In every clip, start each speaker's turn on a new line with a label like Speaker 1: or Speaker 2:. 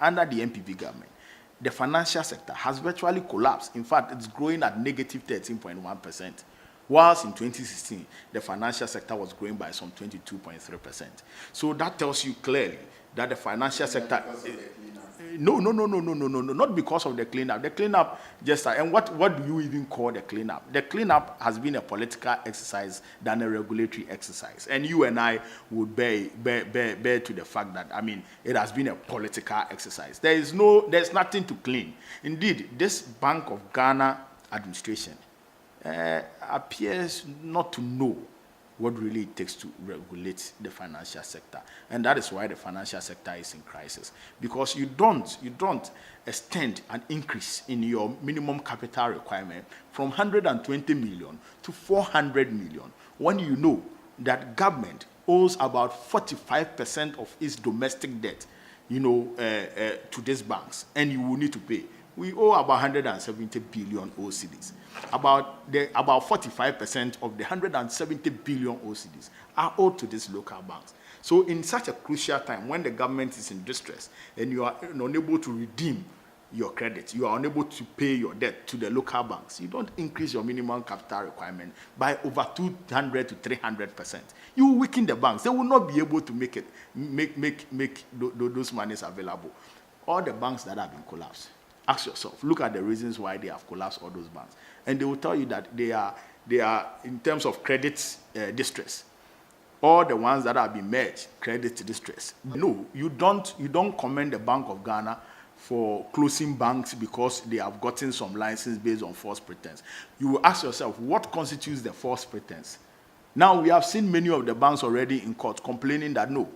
Speaker 1: under the MPP government, the financial sector has virtually collapsed. In fact, it's growing at negative 13.1%. Whilst in 2016, the financial sector was growing by some 22.3%. So that tells you clearly that the financial sector... No, not because of the cleanup. The cleanup just... And what do you even call the cleanup? The cleanup has been a political exercise than a regulatory exercise. And you and I would bear to the fact that, I mean, it has been a political exercise. There's nothing to clean. Indeed, this Bank of Ghana administration appears not to know what really it takes to regulate the financial sector. And that is why the financial sector is in crisis. Because you don't extend an increase in your minimum capital requirement from 120 million to 400 million when you know that government owes about 45% of its domestic debt, to these banks, and you will need to pay. We owe about 170 billion OCDs. About 45% of the 170 billion OCDs are owed to these local banks. So in such a crucial time, when the government is in distress and you are unable to redeem your credit, you are unable to pay your debt to the local banks, you don't increase your minimum capital requirement by over 200 to 300%. You weaken the banks. They will not be able to make those monies available. All the banks that have been collapsed, ask yourself, look at the reasons why they have collapsed, all those banks. And they will tell you that they are in terms of credit distress. All the ones that have been merged, credit distress. No, you don't commend the Bank of Ghana for closing banks because they have gotten some license based on false pretense. You will ask yourself, what constitutes the false pretense? Now, we have seen many of the banks already in court complaining that no,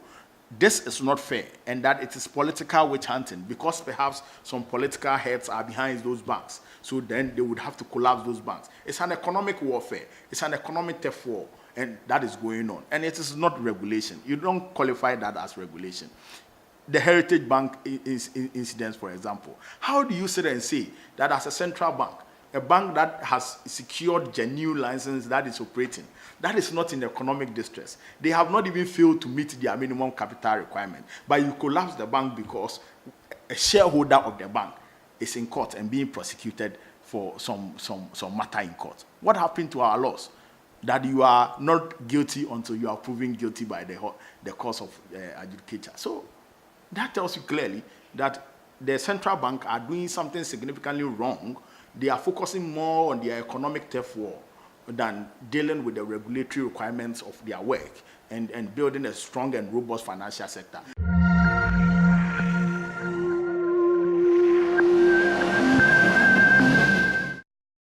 Speaker 1: this is not fair, and that it is political witch hunting because perhaps some political heads are behind those banks. So then they would have to collapse those banks. It's an economic warfare. It's an economic theft war, and that is going on. And it is not regulation. You don't qualify that as regulation. The Heritage Bank incidents, for example. How do you sit and say that as a central bank, a bank that has secured genuine license that is operating, that is not in economic distress? They have not even failed to meet their minimum capital requirement, but you collapse the bank because a shareholder of the bank is in court and being prosecuted for some matter in court. What happened to our laws? That you are not guilty until you are proven guilty by the course of adjudicature. So that tells you clearly that the central bank are doing something significantly wrong. They are focusing more on their economic theft war than dealing with the regulatory requirements of their work and building a strong and robust financial sector.